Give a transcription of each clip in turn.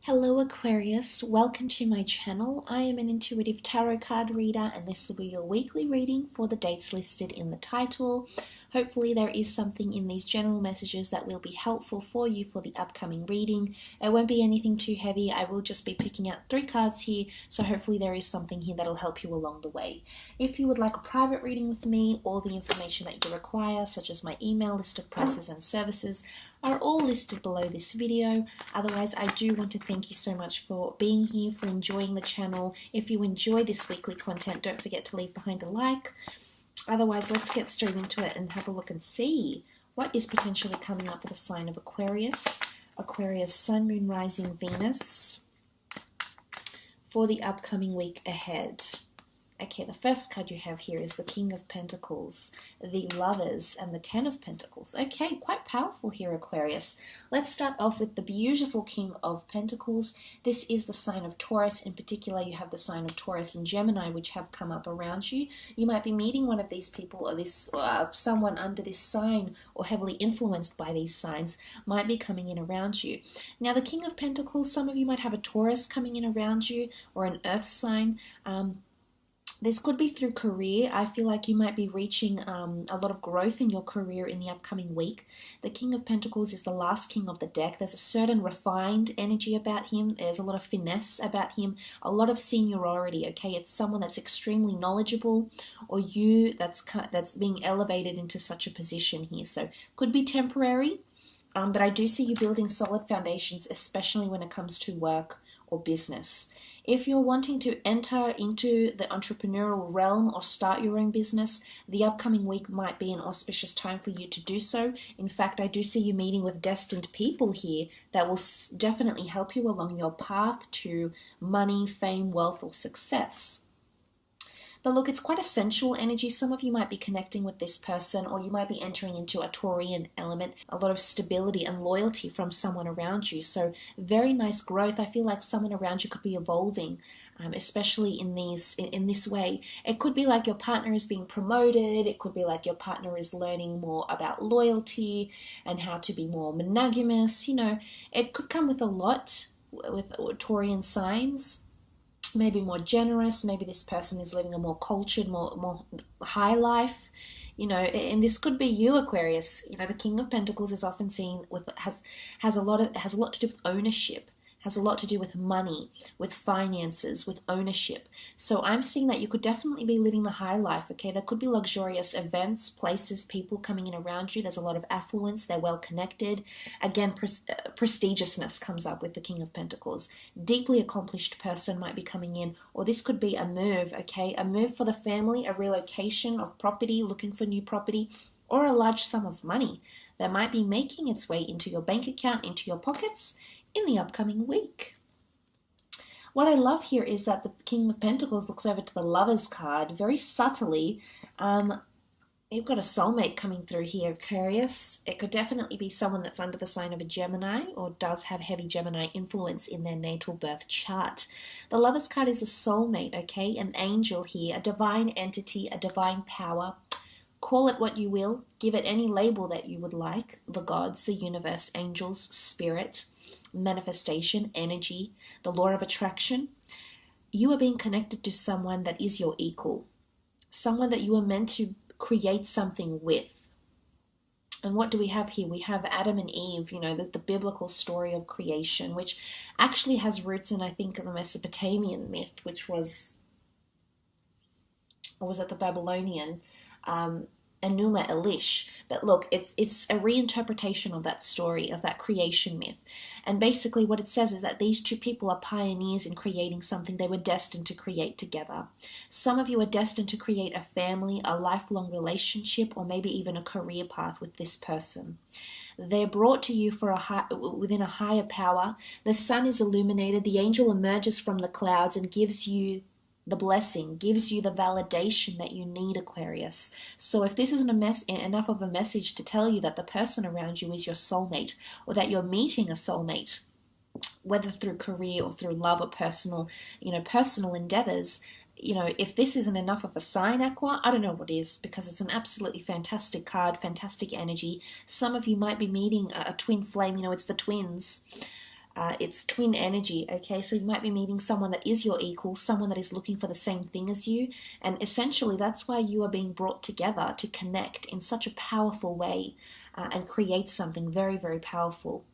Hello Aquarius, welcome to my channel. I am an intuitive tarot card reader and this will be your weekly reading for the dates listed in the title. Hopefully there is something in these general messages that will be helpful for you for the upcoming reading. It won't be anything too heavy. I will just be picking out 3 cards here, so hopefully there is something here that'll help you along the way. If you would like a private reading with me, all the information that you require, such as my email, list of prices and services, are all listed below this video. Otherwise, I do want to thank you so much for being here, for enjoying the channel. If you enjoy this weekly content, don't forget to leave behind a like. Otherwise, let's get straight into it and have a look and see what is potentially coming up for the sign of Aquarius. Aquarius, Sun, Moon, Rising, Venus for the upcoming week ahead. Okay, the first card you have here is the King of Pentacles, the Lovers, and the Ten of Pentacles. Okay, quite powerful here, Aquarius. Let's start off with the beautiful King of Pentacles. This is the sign of Taurus. In particular, you have the sign of Taurus and Gemini, which have come up around you. You might be meeting one of these people, or someone under this sign, or heavily influenced by these signs, might be coming in around you. Now, the King of Pentacles, some of you might have a Taurus coming in around you, or an Earth sign. This could be through career. I feel like you might be reaching a lot of growth in your career in the upcoming week. The King of Pentacles is the last king of the deck. There's a certain refined energy about him. There's a lot of finesse about him, a lot of seniority, okay? It's someone that's extremely knowledgeable, or you that's being elevated into such a position here. So could be temporary, but I do see you building solid foundations, especially when it comes to work or business. If you're wanting to enter into the entrepreneurial realm or start your own business, the upcoming week might be an auspicious time for you to do so. In fact, I do see you meeting with destined people here that will definitely help you along your path to money, fame, wealth, or success. But look, it's quite a sensual energy. Some of you might be connecting with this person, or you might be entering into a Taurian element, a lot of stability and loyalty from someone around you. So very nice growth. I feel like someone around you could be evolving, especially in this way. It could be like your partner is being promoted. It could be like your partner is learning more about loyalty and how to be more monogamous. You know, it could come with a lot with Taurian signs. Maybe more generous, maybe this person is living a more cultured, more high life, you know, and this could be you, Aquarius. You know, the King of Pentacles is often seen with has a lot to do with ownership, has a lot to do with money, with finances, with ownership. So I'm seeing that you could definitely be living the high life, okay? There could be luxurious events, places, people coming in around you. There's a lot of affluence. They're well connected. Again, prestigiousness comes up with the King of Pentacles. Deeply accomplished person might be coming in, or this could be a move, okay? A move for the family, a relocation of property, looking for new property, or a large sum of money that might be making its way into your bank account, into your pockets, in the upcoming week. What I love here is that the King of Pentacles looks over to the Lovers card very subtly. You've got a soulmate coming through here, Aquarius. It could definitely be someone that's under the sign of a Gemini, or does have heavy Gemini influence in their natal birth chart. The Lovers card is a soulmate, okay? An angel here, a divine entity, a divine power. Call it what you will. Give it any label that you would like. The gods, the universe, angels, spirit, manifestation, energy, the law of attraction. You are being connected to someone that is your equal, someone that you are meant to create something with. And what do we have here? We have Adam and Eve, you know, the biblical story of creation, which actually has roots in, I think, the Mesopotamian myth, which was, or was it the Babylonian? Enuma Elish. But look, it's a reinterpretation of that story, of that creation myth. And basically what it says is that these two people are pioneers in creating something they were destined to create together. Some of you are destined to create a family, a lifelong relationship, or maybe even a career path with this person. They're brought to you for within a higher power. The sun is illuminated. The angel emerges from the clouds and gives you the blessing, gives you the validation that you need, Aquarius. So if this isn't enough of a message to tell you that the person around you is your soulmate, or that you're meeting a soulmate, whether through career or through love or personal endeavors, you know, if this isn't enough of a sign, Aqua, I don't know what is, because it's an absolutely fantastic card, fantastic energy. Some of you might be meeting a twin flame, you know, it's the twins. It's twin energy, okay? So you might be meeting someone that is your equal, someone that is looking for the same thing as you, and essentially that's why you are being brought together to connect in such a powerful way and create something very, very powerful.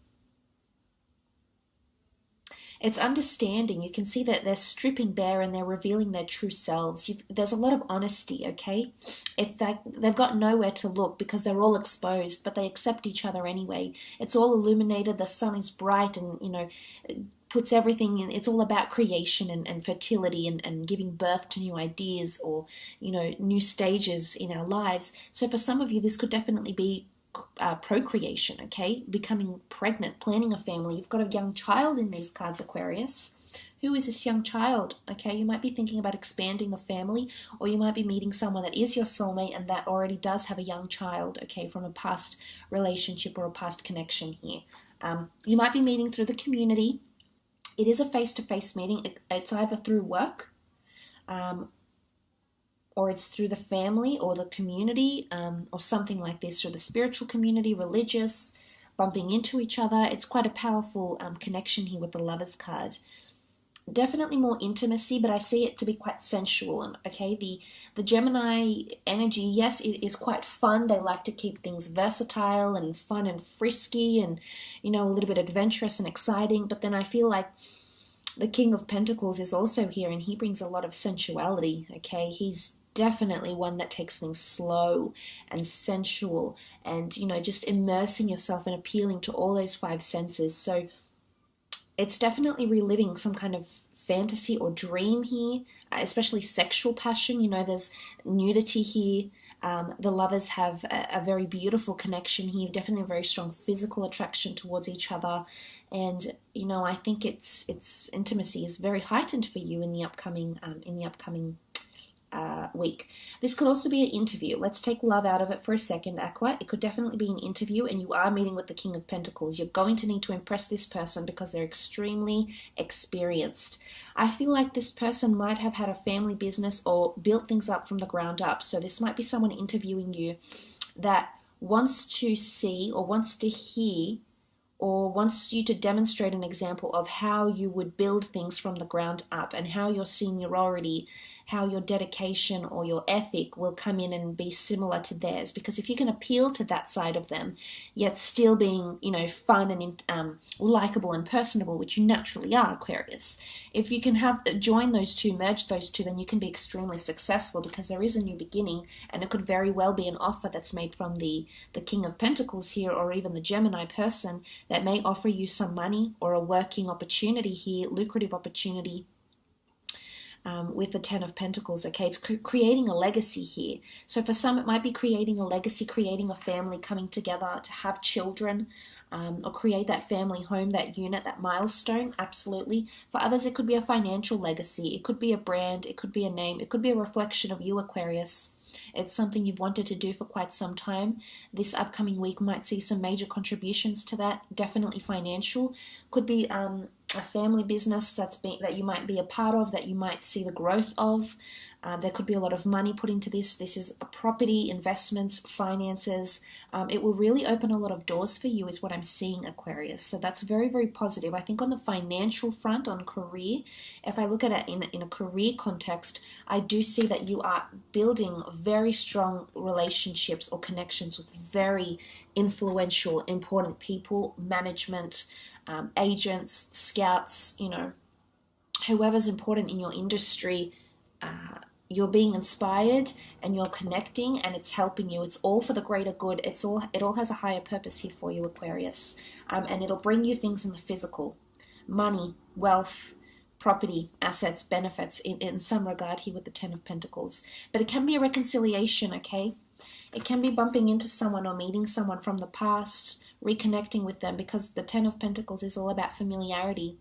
It's understanding. You can see that they're stripping bare and they're revealing their true selves. There's a lot of honesty, okay? It's like they've got nowhere to look because they're all exposed, but they accept each other anyway. It's all illuminated. The sun is bright and, you know, puts everything in. It's all about creation and fertility and giving birth to new ideas or, you know, new stages in our lives. So for some of you, this could definitely be procreation, okay? Becoming pregnant, planning a family. You've got a young child in these cards, Aquarius. Who is this young child? Okay, you might be thinking about expanding the family, or you might be meeting someone that is your soulmate and that already does have a young child, okay, from a past relationship or a past connection here. You might be meeting through the community. It is a face-to-face meeting. It's either through work, or it's through the family or the community, or something like this, or the spiritual community, religious, bumping into each other. It's quite a powerful connection here with the Lovers card. Definitely more intimacy, but I see it to be quite sensual. Okay, the Gemini energy, yes, it is quite fun. They like to keep things versatile and fun and frisky and, you know, a little bit adventurous and exciting. But then I feel like the King of Pentacles is also here and he brings a lot of sensuality. Okay, he's definitely one that takes things slow and sensual and, you know, just immersing yourself and appealing to all those five senses. So it's definitely reliving some kind of fantasy or dream here, especially sexual passion. You know, there's nudity here. The lovers have a very beautiful connection here, definitely a very strong physical attraction towards each other. And, you know, I think it's intimacy is very heightened for you in the upcoming week. This could also be an interview. Let's take love out of it for a second, Aqua. It could definitely be an interview and you are meeting with the King of Pentacles. You're going to need to impress this person because they're extremely experienced. I feel like this person might have had a family business or built things up from the ground up. So this might be someone interviewing you that wants to see or wants to hear or wants you to demonstrate an example of how you would build things from the ground up and how your seniority, how your dedication or your ethic will come in and be similar to theirs. Because if you can appeal to that side of them, yet still being, you know, fun and likable and personable, which you naturally are, Aquarius, if you can join those two, merge those two, then you can be extremely successful because there is a new beginning and it could very well be an offer that's made from the King of Pentacles here or even the Gemini person that may offer you some money or a working opportunity here, lucrative opportunity. With the Ten of Pentacles, okay, it's creating a legacy here. So for some, it might be creating a legacy, creating a family, coming together to have children, or create that family home, that unit, that milestone, absolutely. For others, it could be a financial legacy. It could be a brand. It could be a name. It could be a reflection of you, Aquarius. It's something you've wanted to do for quite some time. This upcoming week might see some major contributions to that, definitely financial. Could be a family business that you might be a part of, that you might see the growth of. There could be a lot of money put into this. This is a property, investments, finances. It will really open a lot of doors for you is what I'm seeing, Aquarius. So that's very, very positive. I think on the financial front, on career, if I look at it in a career context, I do see that you are building very strong relationships or connections with very influential, important people, management, agents, scouts, you know, whoever's important in your industry. You're being inspired and you're connecting and it's helping you. It's all for the greater good. It all has a higher purpose here for you, Aquarius. And it'll bring you things in the physical. Money, wealth, property, assets, benefits in some regard here with the Ten of Pentacles. But it can be a reconciliation, okay? It can be bumping into someone or meeting someone from the past, reconnecting with them, because the Ten of Pentacles is all about familiarity.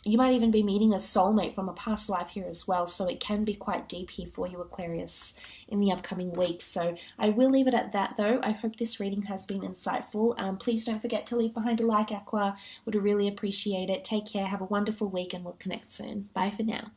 You might even be meeting a soulmate from a past life here as well, so it can be quite deep here for you, Aquarius, in the upcoming weeks. So I will leave it at that, though. I hope this reading has been insightful. Please don't forget to leave behind a like, Aqua. Would really appreciate it. Take care, have a wonderful week, and we'll connect soon. Bye for now.